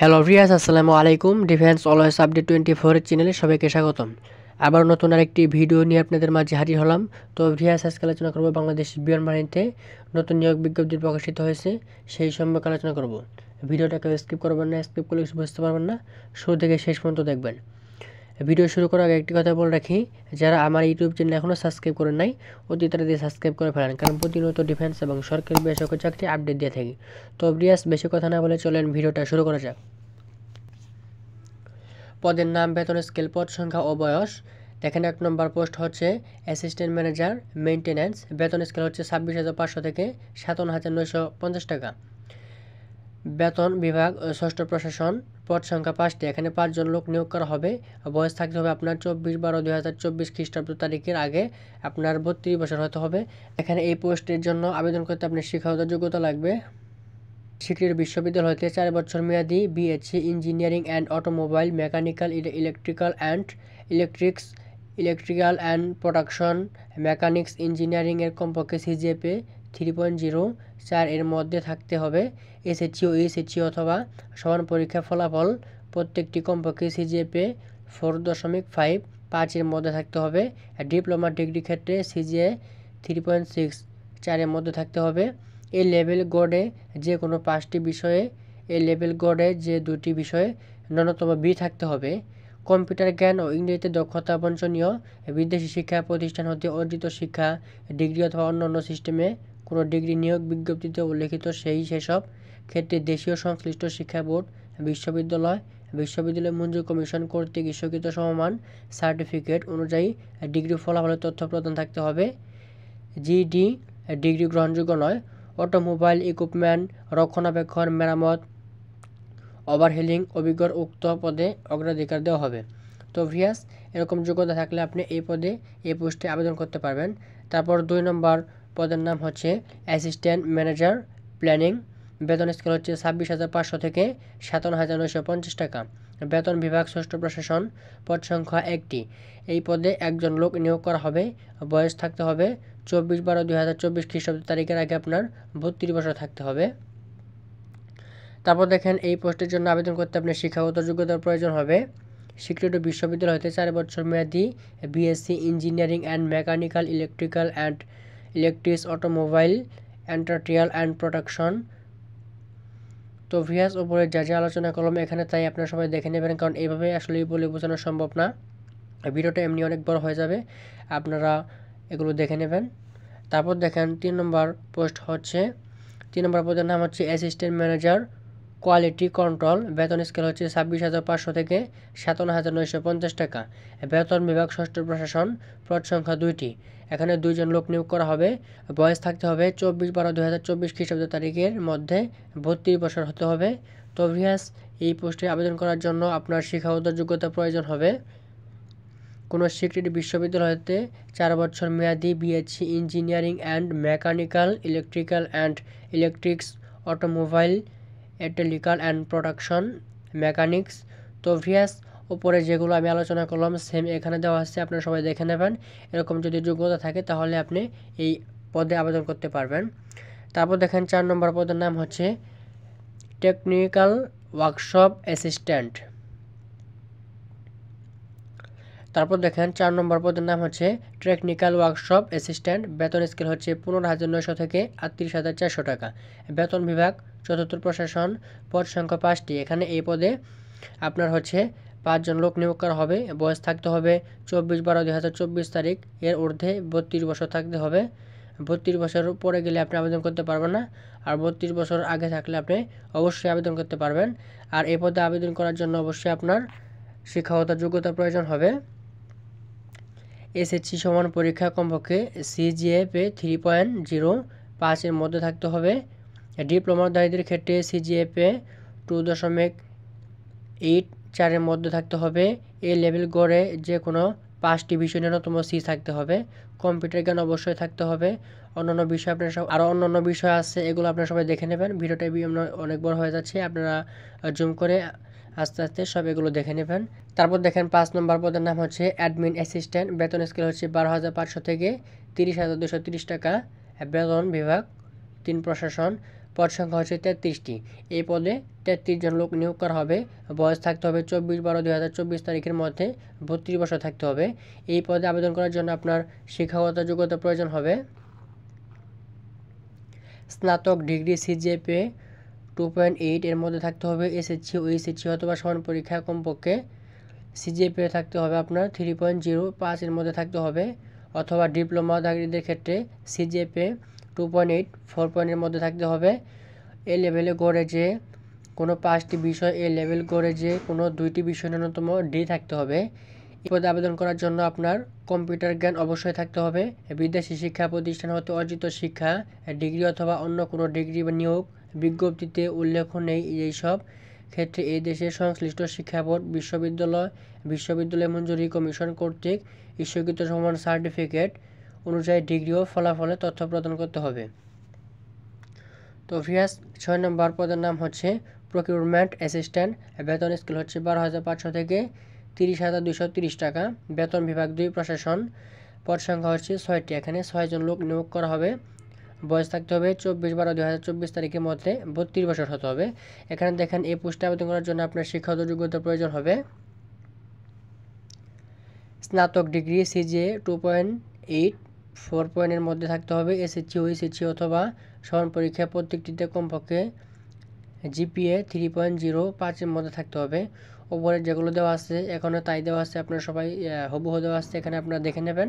Hello viewers, আসসালামু আলাইকুম। Defence always update 24 এর চ্যানেলে সবাইকে স্বাগতম। আবার নতুন আরেকটি ভিডিও নিয়ে আপনাদের মাঝে হাজির হলাম। তো ভিউয়ার্স, আজকে আলোচনা করব বাংলাদেশ বিমান বাহিনীতে নতুন নিয়োগ বিজ্ঞপ্তি প্রকাশিত হয়েছে, সেই সম্পর্কে আলোচনা করব। ভিডিওটাকে স্কিপ করবেন না, স্কিপ করলে কিছু বুঝতে পারবেন না, শুরু থেকে শেষ পর্যন্ত দেখবেন। ভিডিও শুরু করার আগে একটি কথা বলে রাখি, যারা আমার ইউটিউব চ্যানেল এখনও সাবস্ক্রাইব করেন নাই, অতি তাড়াতাড়ি সাবস্ক্রাইব করে ফেলেন, কারণ প্রতিনিয়ত ডিফেন্স এবং সরকারি বেসরকারি চাকরি আপডেট দিয়ে থাকি। তো ভিউয়ার্স, বেশি কথা না বলে চলেন ভিডিওটা শুরু করা যাক। পদের নাম, বেতন স্কেল, পদ সংখ্যা ও বয়স। দেখেন, 1 নম্বর পোস্ট হচ্ছে অ্যাসিস্ট্যান্ট ম্যানেজার মেইনটেন্যান্স। বেতন স্কেল হচ্ছে 26,500 থেকে 57,950 টাকা। বেতন বিভাগ ষষ্ঠ প্রশাসন। পদ সংখ্যা 5টি। এখানে 5 জন লোক নিয়োগ করা হবে। বয়স থাকতে হবে আপনার 24/12/2024 খ্রিস্টাব্দ তারিখের আগে আপনার 32 বছর হতে হবে। এখানে এই পোস্টের জন্য আবেদন করতে আপনার শিক্ষাগত যোগ্যতা লাগবে। স্বীকৃত বিশ্ববিদ্যালয় হতে 4 বছর মেয়াদী BSc engineering and automobile, mechanical, electrical and production, mechanics engineering এর কমপক্ষে সিজিপিএ 3.04 এর মধ্যে থাকতে হবে। এসএসসি ও এইচএসসি অথবা সমান পরীক্ষার ফলাফল প্রত্যেকটি কমপক্ষে সিজিপিএ 4.5 এর মধ্যে থাকতে হবে। ডিপ্লোমা ডিগ্রি ক্ষেত্রে সিজিএ 3.64 এর মধ্যে থাকতে হবে। এই লেভেল বোর্ডে যে কোনো 5টি বিষয়ে, এই লেভেল বোর্ডে যে 2টি বিষয়ে ন্যূনতম বি থাকতে হবে। কম্পিউটার জ্ঞান ও ইংরেজিতে দক্ষতা বাঞ্ছনীয়। বিদেশি শিক্ষা প্রতিষ্ঠান হতে অর্জিত শিক্ষা, ডিগ্রি অথবা অন্যান্য সিস্টেমে কোনো ডিগ্রি নিয়োগ বিজ্ঞপ্তিতে উল্লেখিত সেসব ক্ষেত্রে দেশীয় সংশ্লিষ্ট শিক্ষা বোর্ড, বিশ্ববিদ্যালয় মঞ্জুর কমিশন কর্তৃক স্বীকৃত সমমান সার্টিফিকেট অনুযায়ী ডিগ্রি ফলাফলের তথ্য প্রদান থাকতে হবে। জিডি ডিগ্রি গ্রহণযোগ্য নয়। অটোমোবাইল ইকুইপমেন্ট রক্ষণাবেক্ষণ, মেরামত, ওভারহেলিং অভিজ্ঞ উক্ত পদে অগ্রাধিকার দেওয়া হবে। তো ভিউয়ার্স, এরকম যোগ্যতা থাকলে আপনি এই পোস্টে আবেদন করতে পারবেন। তারপর 2 নম্বর পদের নাম হচ্ছে অ্যাসিস্ট্যান্ট ম্যানেজার প্ল্যানিং। বেতন স্কেল হচ্ছে 26,500 থেকে 57,950 টাকা। বেতন বিভাগ ষষ্ঠ প্রশাসন। পদ সংখ্যা 1টি। এই পদে 1 জন লোক নিয়োগ করা হবে। বয়স থাকতে হবে 24/12/2024 খ্রিস্টাব্দ তারিখের আগে আপনার 32 বছর থাকতে হবে। তারপর দেখেন, এই পোস্টের জন্য আবেদন করতে আপনার শিক্ষাগত যোগ্যতার প্রয়োজন হবে। স্বীকৃত বিশ্ববিদ্যালয় হতে 4 বছর মেয়াদী BSc engineering and mechanical, electrics, automobile, industrial and production. তো ভিউয়ার্স, উপরে যা যা আলোচনা করলাম এখানে তাই আপনারা সবাই দেখে নেবেন, কারণ এইভাবে আসলে বলে বোঝানো সম্ভব না। ভিডিওটা এমনি অনেক বড় হয়ে যাবে, আপনারা এগুলো দেখে নেবেন। তারপর দেখেন 3 নম্বর পোস্ট হচ্ছে, 3 নম্বর পদের নাম হচ্ছে অ্যাসিস্ট্যান্ট ম্যানেজার কোয়ালিটি কন্ট্রোল। বেতন স্কেল হচ্ছে 26,500 থেকে 57,950 টাকা। বেতন বিভাগ ষষ্ঠ প্রশাসন। পদ সংখ্যা 2টি। এখানে 2 জন লোক নিয়োগ করা হবে। বয়স থাকতে হবে 24/12/2024 খ্রিস্টাব্দ তারিখের মধ্যে 32 বছর হতে হবে। তো ভিউয়ার্স, এই পোস্টে আবেদন করার জন্য আপনার শিক্ষাগত যোগ্যতা প্রয়োজন হবে। কোনো স্বীকৃত বিশ্ববিদ্যালয় হতে 4 বছর মেয়াদী BSc engineering and mechanical, electrics, automobile, electrical and production, mechanics. তো ভিউয়ার্স, উপরে যেগুলো আমি আলোচনা করলাম সেম এখানে দেওয়া আছে, আপনারা সবাই দেখে নেবেন। এরকম যদি যোগ্যতা থাকে তাহলে আপনি এই পদে আবেদন করতে পারবেন। তারপর দেখেন 4 নম্বর পদের নাম হচ্ছে টেকনিক্যাল ওয়ার্কশপ অ্যাসিস্ট্যান্ট। তারপর দেখেন 4 নম্বর পদের নাম হচ্ছে টেকনিক্যাল ওয়ার্কশপ অ্যাসিস্ট্যান্ট। বেতন স্কেল হচ্ছে 15,900 থেকে 38,400 টাকা। বেতন বিভাগ চতুর্থ প্রশাসন। পদ সংখ্যা 5টি। এখানে এই পদে আপনার হচ্ছে 5 জন লোক নিয়োগ করা হবে। বয়স থাকতে হবে 24/12/2024 তারিখ এর ঊর্ধ্বে 32 বছর থাকতে হবে। 32 বছর পরে গেলে আপনি আবেদন করতে পারবেন না, আর 32 বছর আগে থাকলে আপনি অবশ্যই আবেদন করতে পারবেন। আর এই পদে আবেদন করার জন্য অবশ্যই আপনার শিক্ষাগত যোগ্যতার প্রয়োজন হবে। এসএসসি সমান পরীক্ষা কমপক্ষে সিজিপিএ 3.05 এর মধ্যে থাকতে হবে। ডিপ্লোমাধারীদের ক্ষেত্রে সিজিপিএ 2.84 এর মধ্যে থাকতে হবে। এই লেভেল গড়ে যে কোনো 5টি বিষয় ন্যূনতম সি থাকতে হবে। কম্পিউটার জ্ঞান অবশ্যই থাকতে হবে। অন্যান্য বিষয় আপনারা সব আরও অন্যান্য বিষয় আছে, এগুলো আপনারা সবাই দেখে নেবেন। ভিডিওটা অনেক বড় হয়ে যাচ্ছে, আপনারা জুম করে আস্তে আস্তে সব এগুলো দেখে নেবেন। তারপর দেখেন 5 নম্বর পদের নাম হচ্ছে অ্যাডমিন অ্যাসিস্ট্যান্ট। বেতন স্কেল হচ্ছে 12,500 থেকে 30,230 টাকা। বেতন বিভাগ 3 প্রশাসন। পদ সংখ্যা হচ্ছে 33টি। এই পদে 33 জন লোক নিয়োগ করা হবে। বয়স থাকতে হবে 24/12/2024 তারিখের মধ্যে 32 বছর থাকতে হবে। এই পদে আবেদন করার জন্য আপনার শিক্ষাগত যোগ্যতা প্রয়োজন হবে স্নাতক ডিগ্রি সিজিপিএ 2.8 এর মধ্যে থাকতে হবে। এসএসসি ও এইচএসসি অথবা সমান পরীক্ষা কমপক্ষে সিজিপিএ থাকতে হবে আপনার 3.05 এর মধ্যে থাকতে হবে, অথবা ডিপ্লোমা ধারীদের ক্ষেত্রে সিজিপিএ 2.8 4 পয়েন্টের মধ্যে থাকতে হবে। এ লেভেলে গড়ে যে কোনো 5টি বিষয়, এ লেভেল গড়ে যে কোনো 2টি বিষয় ন্যূনতম ডি থাকতে হবে। এই পদে আবেদন করার জন্য আপনার কম্পিউটার জ্ঞান অবশ্যই থাকতে হবে। বিদেশি শিক্ষা প্রতিষ্ঠান হতে অর্জিত শিক্ষা, ডিগ্রি অথবা অন্য কোনো ডিগ্রি বা নিয়োগ বিজ্ঞপ্তিতে উল্লেখ নেই এইসব ক্ষেত্রে এই দেশের সংশ্লিষ্ট শিক্ষা বোর্ড, বিশ্ববিদ্যালয় মঞ্জুরি কমিশন কর্তৃক ইস্যুকৃত সমান সার্টিফিকেট অনুযায়ী ডিগ্রি ও ফলাফলের তথ্য প্রদান করতে হবে। তো ভিয়াস 6 নম্বর পদের নাম হচ্ছে প্রকিউরমেন্ট অ্যাসিস্ট্যান্ট। বেতন স্কেল হচ্ছে 12,500 থেকে 30,230 টাকা। বেতন বিভাগ 2 প্রশাসন। পদ সংখ্যা হচ্ছে 6টি। এখানে 6 জন লোক নিয়োগ করা হবে। বয়স থাকতে হবে 24/12/2024 তারিখের মধ্যে 32 বছর হতে হবে। এখানে দেখেন এই পোস্টে আবেদন করার জন্য আপনার শিক্ষাগত যোগ্যতার প্রয়োজন হবে স্নাতক ডিগ্রি সিজিএ 2.8 4 পয়েন্টের মধ্যে থাকতে হবে। এসএসসি ও এইচএসসি অথবা সমান পরীক্ষা প্রত্যেকটিতে কমপক্ষে জিপিএ 3.05 এর মধ্যে থাকতে হবে। ওপরে যেগুলো দেওয়া আছে এখানে তাই দেওয়া আছে, আপনারা সবাই হুবহু দেওয়া আছে, এখানে আপনারা দেখে নেবেন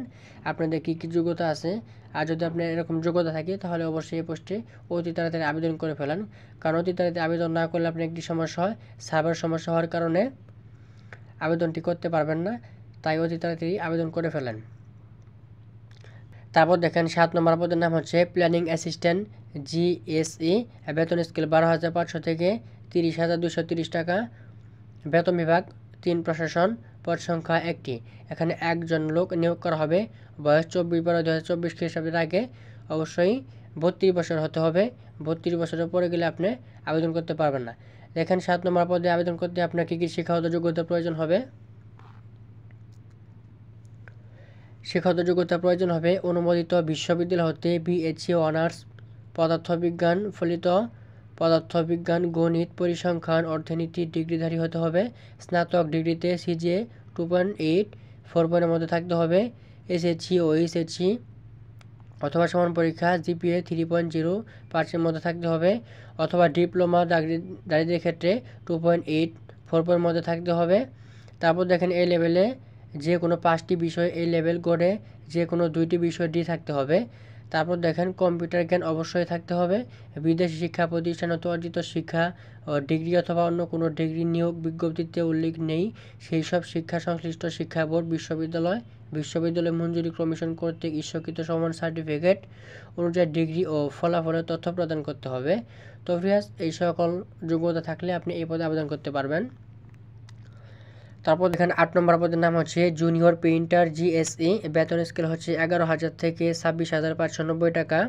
আপনাদের কী কী যোগ্যতা আছে। আর যদি আপনার এরকম যোগ্যতা থাকে তাহলে অবশ্যই এই পোস্টে অতি তাড়াতাড়ি আবেদন করে ফেলেন, কারণ অতি তাড়াতাড়ি আবেদন না করলে আপনার একটি সমস্যা হয়, সার্ভার সমস্যা হওয়ার কারণে আবেদনটি করতে পারবেন না, তাই অতি তাড়াতাড়ি আবেদন করে ফেলেন। তারপর দেখেন 7 নম্বর পদের নাম হচ্ছে প্ল্যানিং অ্যাসিস্ট্যান্ট জিএসই। বেতন স্কেল 12,500 থেকে 30,230 টাকা। বেতন বিভাগ 3 প্রশাসন। পদ সংখ্যা 1টি। এখানে 1 জন লোক নিয়োগ করা হবে। বয়স 24/12/2024 খ্রিস্টাব্দের আগে অবশ্যই 32 বছর হতে হবে। 32 বছরের পরে গেলে আপনি আবেদন করতে পারবেন না। দেখেন 7 নম্বর পদে আবেদন করতে আপনার কী কী শিক্ষাগত যোগ্যতার প্রয়োজন হবে। শিক্ষাগত যোগ্যতা প্রয়োজন হবে অনুমোদিত বিশ্ববিদ্যালয় হতে বিএসসি অনার্স পদার্থবিজ্ঞান, ফলিত পদার্থবিজ্ঞান, গণিত, পরিসংখ্যান, অর্থনীতি ডিগ্রিধারী হতে হবে। স্নাতক ডিগ্রিতে সিজিএ 2.8 4 পয়েন্টের মধ্যে থাকতে হবে। এসএসসি ও এইচএসসি অথবা সমান পরীক্ষা জিপিএ 3.05 এর মধ্যে থাকতে হবে, অথবা ডিপ্লোমা দারিদ্রের ক্ষেত্রে 2.8 4 পয়েন্টের মধ্যে থাকতে হবে। তারপর দেখেন এই লেভেলে যে কোনো 5টি বিষয়, এই লেভেল গড়ে যে কোনো 2টি বিষয় ডি থাকতে হবে। তারপর দেখেন কম্পিউটার জ্ঞান অবশ্যই থাকতে হবে। বিদেশি শিক্ষা প্রতিষ্ঠান হতে অর্জিত শিক্ষা ডিগ্রি অথবা অন্য কোনো ডিগ্রি নিয়োগ বিজ্ঞপ্তিতে উল্লেখ নেই সেই সব শিক্ষা সংশ্লিষ্ট শিক্ষা বোর্ড, বিশ্ববিদ্যালয় মঞ্জুরি কমিশন কর্তৃক ইস্যুকৃত সমান সার্টিফিকেট অনুযায়ী ডিগ্রি ও ফলাফলের তথ্য প্রদান করতে হবে। তো ভিউয়ার্স, এই সকল যোগ্যতা থাকলে আপনি এই পদে আবেদন করতে পারবেন। তারপর দেখেন 8 নম্বর পদের নাম হচ্ছে জুনিয়র পেইন্টার জিএসই। বেতন স্কেল হচ্ছে 11,000 থেকে 26,590 টাকা।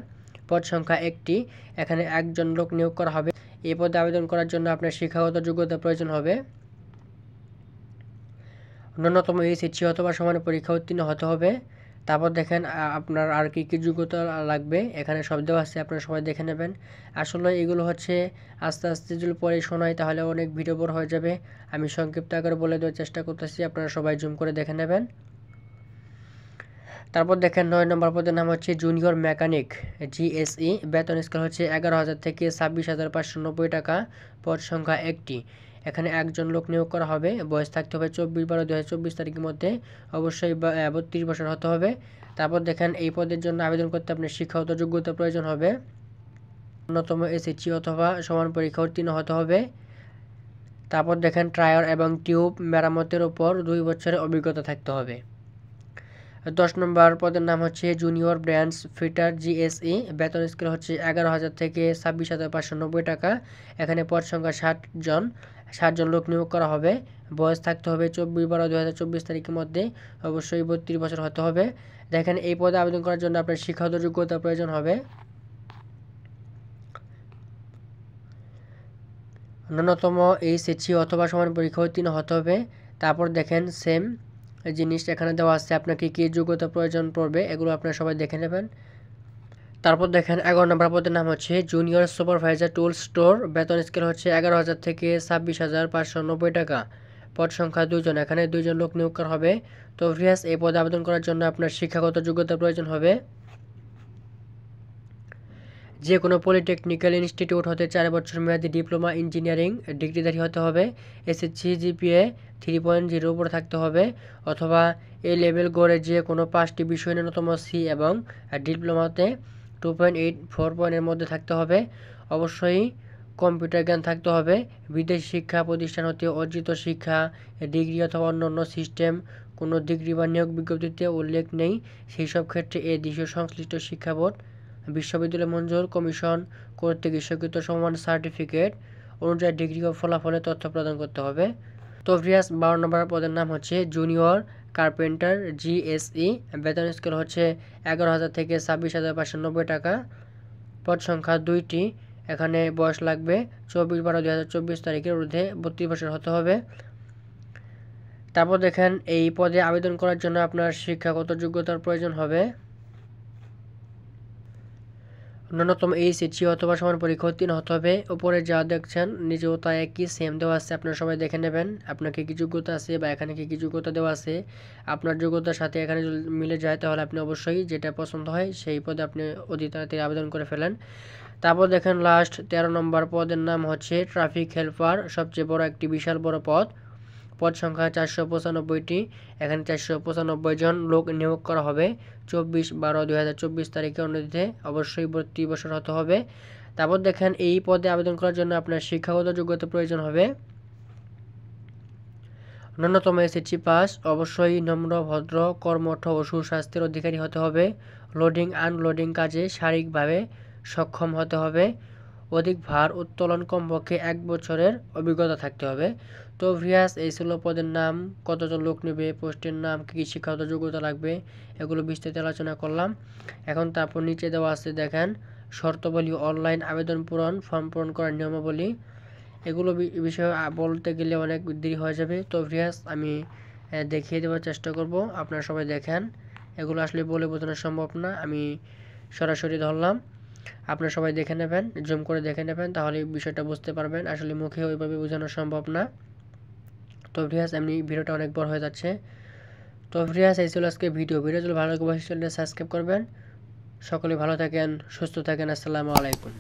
পদ সংখ্যা 1টি। এখানে 1 জন লোক নিয়োগ করা হবে। এই পদে আবেদন করার জন্য আপনার শিক্ষাগত যোগ্যতা প্রয়োজন হবে ন্যূনতম এইচএসসি অথবা সমান পরীক্ষা উত্তীর্ণ হতে হবে। তারপর দেখেন আপনার আর কী কী যোগ্যতা লাগবে, এখানে সব দেওয়া আছে, আপনারা সবাই দেখে নেবেন। আসলে এগুলো হচ্ছে আস্তে আস্তে যদি পরে শোনাই তাহলে অনেক ভিডিও বড় হয়ে যাবে। আমি সংক্ষিপ্ত আকারে বলে দেওয়ার চেষ্টা করতেছি, আপনারা সবাই জুম করে দেখে নেবেন। তারপর দেখেন 9 নম্বর পদের নাম হচ্ছে জুনিয়র মেকানিক জিএসই। বেতন স্কেল হচ্ছে 11,000 থেকে 26,590 টাকা। পদ সংখ্যা 1টি। এখানে 1 জন লোক নিয়োগ করা হবে। বয়স থাকতে হবে 24/12/2024 তারিখের মধ্যে অবশ্যই 32 বছর হতে হবে। তারপর দেখেন এই পদের জন্য আবেদন করতে আপনার শিক্ষাগত যোগ্যতা প্রয়োজন হবে ন্যূনতম এসএসসি অথবা সমান পরীক্ষা উত্তীর্ণ হতে হবে। তারপর দেখেন টায়ার এবং টিউব মেরামতের উপর 2 বছরের অভিজ্ঞতা থাকতে হবে। 10 নম্বর পদের নাম হচ্ছে জুনিয়র ব্রাঞ্চ ফিটার জিএসই। বেতন স্কেল হচ্ছে 11,000 থেকে 26,590 টাকা। এখানে পদ সংখ্যা 60 জন লোক নিয়োগ করা হবে। বয়স থাকতে হবে 24/12/2024 তারিখের মধ্যে অবশ্যই 32 বছর হতে হবে। দেখেন এই পদে আবেদন করার জন্য আপনার শিক্ষাগত যোগ্যতা প্রয়োজন হবে ন্যূনতম এইচএসসি অথবা সমান পরীক্ষা উত্তীর্ণ হতে হবে। তারপর দেখেন সেম জিনিস এখানে দেওয়া আছে আপনাকে কী যোগ্যতা প্রয়োজন পড়বে, এগুলো আপনারা সবাই দেখে নেবেন। তারপর দেখেন 11 নম্বর পদের নাম হচ্ছে জুনিয়র সুপারভাইজার টুল স্টোর, বেতন স্কেল হচ্ছে 11,000 থেকে 26,590 টাকা। পদ সংখ্যা 2 জন, এখানে 2 জন লোক নিয়োগ করা হবে। তো ভিউয়ার্স, এই পদে আবেদন করার জন্য আপনার শিক্ষাগত যোগ্যতার প্রয়োজন হবে যে কোনো পলিটেকনিক্যাল ইনস্টিটিউট হতে 4 বছর মেয়াদী ডিপ্লোমা ইঞ্জিনিয়ারিং ডিগ্রিধারী হতে হবে। এসএসসি জিপিএ 3.0 উপরে থাকতে হবে, অথবা এই লেভেল গড়ে যে কোনো 5টি বিষয় ন্যূনতম সি এবং ডিপ্লোমাতে 2.8 4 এর মধ্যে থাকতে হবে। অবশ্যই কম্পিউটার জ্ঞান থাকতে হবে। বিদেশি শিক্ষা প্রতিষ্ঠান হতে অর্জিত শিক্ষা ডিগ্রি অথবা অন্যান্য সিস্টেম কোনো ডিগ্রি বা নিয়োগ বিজ্ঞপ্তিতে উল্লেখ নেই, সেই সব ক্ষেত্রে এই দেশীয় সংশ্লিষ্ট শিক্ষা বোর্ড বিশ্ববিদ্যালয় মঞ্জুর কমিশন কর্তৃক ইস্যুকৃত সমান সার্টিফিকেট অনুযায়ী ডিগ্রি ও ফলাফলের তথ্য প্রদান করতে হবে। তো ভিউয়ার্স, 12 নম্বর পদের নাম হচ্ছে জুনিয়র কার্পেন্টার জিএসই, বেতন স্কেল হচ্ছে 11,000 থেকে 26,590 টাকা। পদ সংখ্যা 2টি, এখানে বয়স লাগবে 24/12/2024 তারিখের ঊর্ধ্বে 32 বছর হতে হবে। তারপর দেখেন, এই পদে আবেদন করার জন্য আপনার শিক্ষাগত যোগ্যতার প্রয়োজন হবে ন্যূনতম এইচএসসি অথবা সমান পরীক্ষা উত্তীর্ণ হতে হবে। উপরে যা দেখছেন নিজেও তা একই সেম দেওয়া আছে, আপনারা সবাই দেখে নেবেন আপনাকে কি যোগ্যতা আছে বা এখানে কি যোগ্যতা দেওয়া আছে। আপনার যোগ্যতার সাথে এখানে যদি মিলে যায় তাহলে আপনি অবশ্যই যেটা পছন্দ হয় সেই পদে আপনি অতি তাড়াতাড়ি আবেদন করে ফেলেন। তারপর দেখেন লাস্ট 13 নম্বর পদের নাম হচ্ছে ট্রাফিক হেল্পার, সবচেয়ে বড় একটি বিশাল বড় পদ। পদ সংখ্যা 495টি, এখানে 495 জন লোক নিয়োগ করা হবে 24/12/2024 তারিখে অনুযায়ী, অবশ্যই 32 বছর হতে হবে। তারপর দেখেন, এই পদে আবেদন করার জন্য আপনার শিক্ষাগত যোগ্যতা প্রয়োজন হবে ন্যূনতম এসএসসি পাস, অবশ্যই নম্র ভদ্র কর্মঠ ও সুস্বাস্থ্যের অধিকারী হতে হবে, লোডিং আনলোডিং কাজে শারীরিকভাবে সক্ষম হতে হবে, অধিক ভার উত্তোলন কমপক্ষে 1 বছরের অভিজ্ঞতা থাকতে হবে। তো ভিউয়ার্স, এই ছিল পদের নাম, কতজন লোক নেবে, পোস্টের নাম, কী শিক্ষাগত যোগ্যতা লাগবে, এগুলো বিস্তারিত আলোচনা করলাম। এখন তারপর নিচে দেওয়া আছে দেখেন শর্তাবলী, অনলাইন আবেদন পূরণ, ফর্ম পূরণ করার নিয়মাবলী, এগুলো বিষয়ে বলতে গেলে অনেক দেরি হয়ে যাবে। তো ভিউয়ার্স, আমি দেখিয়ে দেওয়ার চেষ্টা করব, আপনারা সবাই দেখেন। এগুলো আসলে বলে বোঝানো সম্ভব না, আমি সরাসরি ধরলাম, আপনারা সবাই দেখে নেবেন, জুম করে দেখে নেবেন, তাহলে বিষয়টা বুঝতে পারবেন। আসলে মুখে ওইভাবে বোঝানো সম্ভব না। তো ভিউয়ার্স, এমনি ভিডিওটা অনেক বড় হয়ে যাচ্ছে। তো ভিউয়ার্স, এই ছিল আজকে ভিডিও যদি ভালো লাগে অবশ্যই চ্যানেলটা সাবস্ক্রাইব করবেন। সকলে ভালো থাকেন, সুস্থ থাকেন, আসসালামু আলাইকুম।